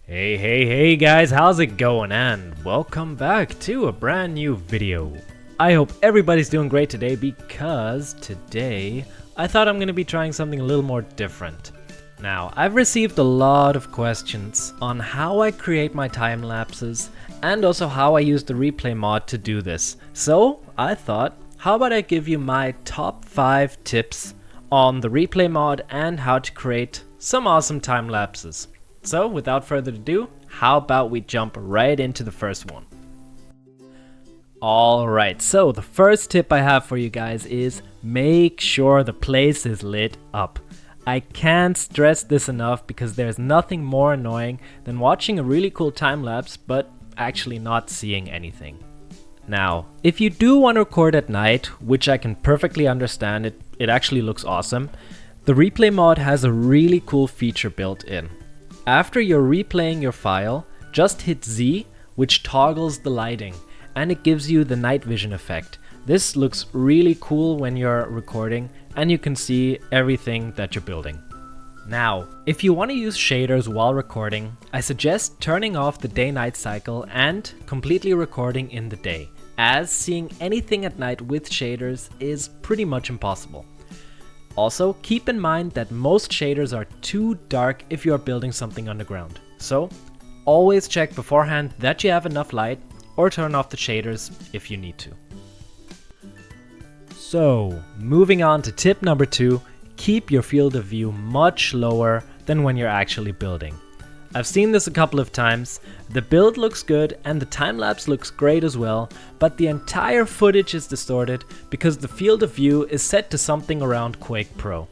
Hey guys, how's it going? And welcome back to a brand new video. I hope everybody's doing great today because today I thought I'm going to be trying something a little more different. Now, I've received a lot of questions on how I create my time lapses and also how I use the replay mod to do this. So I thought, how about I give you my top 5 tips on the replay mod and how to create some awesome time lapses. So without further ado, how about we jump right into the first one. Alright, so the first tip I have for you guys is make sure the place is lit up. I can't stress this enough because there's nothing more annoying than watching a really cool time lapse but actually not seeing anything. Now, if you do want to record at night, which I can perfectly understand, it actually looks awesome, the replay mod has a really cool feature built in. After you're replaying your file, just hit Z, which toggles the lighting, and it gives you the night vision effect. This looks really cool when you're recording, and you can see everything that you're building. Now, if you want to use shaders while recording, I suggest turning off the day-night cycle and completely recording in the day, as seeing anything at night with shaders is pretty much impossible. Also, keep in mind that most shaders are too dark if you are building something underground. So, always check beforehand that you have enough light or turn off the shaders if you need to. So, moving on to tip number 2, keep your field of view much lower than when you're actually building. I've seen this a couple of times, the build looks good and the time-lapse looks great as well, but the entire footage is distorted because the field of view is set to something around Quake Pro.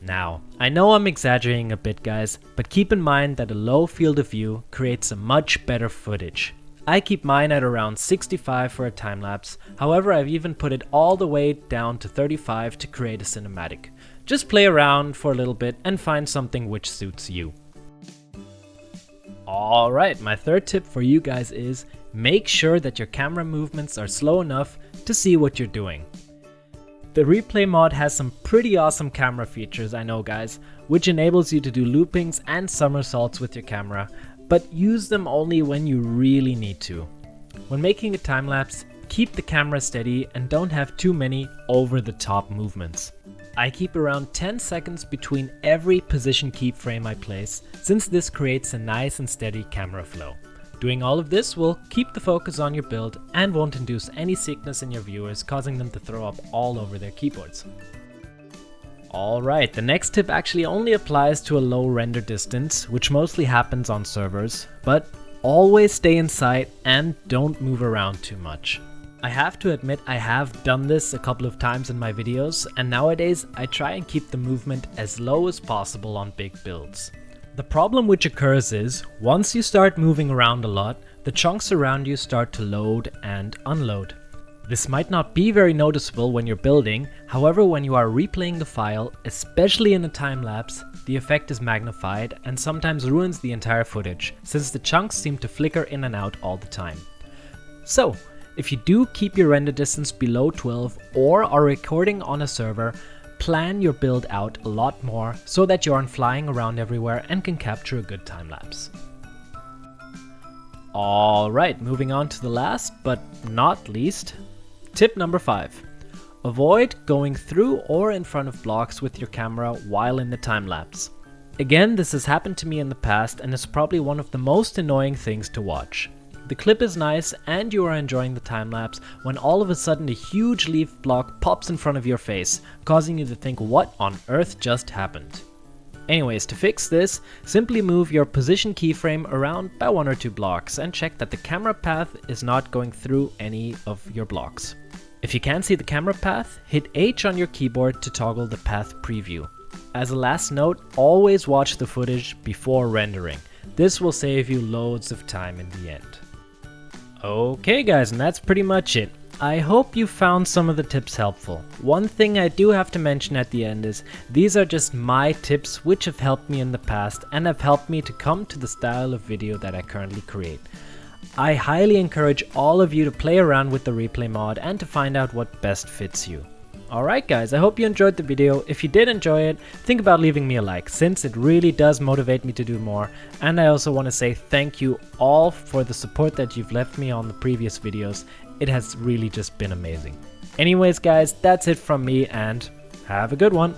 Now, I know I'm exaggerating a bit guys, but keep in mind that a low field of view creates a much better footage. I keep mine at around 65 for a time-lapse, however I've even put it all the way down to 35 to create a cinematic. Just play around for a little bit and find something which suits you. Alright, my third tip for you guys is make sure that your camera movements are slow enough to see what you're doing. The replay mod has some pretty awesome camera features, I know guys, which enables you to do loopings and somersaults with your camera, but use them only when you really need to. When making a time lapse, keep the camera steady and don't have too many over-the-top movements. I keep around 10 seconds between every position keyframe I place, since this creates a nice and steady camera flow. Doing all of this will keep the focus on your build and won't induce any sickness in your viewers, causing them to throw up all over their keyboards. Alright, the next tip actually only applies to a low render distance, which mostly happens on servers, but always stay in sight and don't move around too much. I have to admit I have done this a couple of times in my videos, and nowadays I try and keep the movement as low as possible on big builds. The problem which occurs is, once you start moving around a lot, the chunks around you start to load and unload. This might not be very noticeable when you're building, however when you are replaying the file, especially in a time lapse, the effect is magnified and sometimes ruins the entire footage, since the chunks seem to flicker in and out all the time. So, if you do keep your render distance below 12 or are recording on a server, plan your build out a lot more so that you aren't flying around everywhere and can capture a good time lapse. Alright, moving on to the last but not least, tip number 5. Avoid going through or in front of blocks with your camera while in the time lapse. Again, this has happened to me in the past and is probably one of the most annoying things to watch. The clip is nice and you are enjoying the time lapse when all of a sudden a huge leaf block pops in front of your face, causing you to think what on earth just happened. Anyways, to fix this, simply move your position keyframe around by 1 or 2 blocks and check that the camera path is not going through any of your blocks. If you can't see the camera path, hit H on your keyboard to toggle the path preview. As a last note, always watch the footage before rendering. This will save you loads of time in the end. Okay guys, and that's pretty much it. I hope you found some of the tips helpful. One thing I do have to mention at the end is, these are just my tips which have helped me in the past and have helped me to come to the style of video that I currently create. I highly encourage all of you to play around with the replay mod and to find out what best fits you. Alright guys, I hope you enjoyed the video. If you did enjoy it, think about leaving me a like, since it really does motivate me to do more. And I also want to say thank you all for the support that you've left me on the previous videos. It has really just been amazing. Anyways guys, that's it from me and have a good one.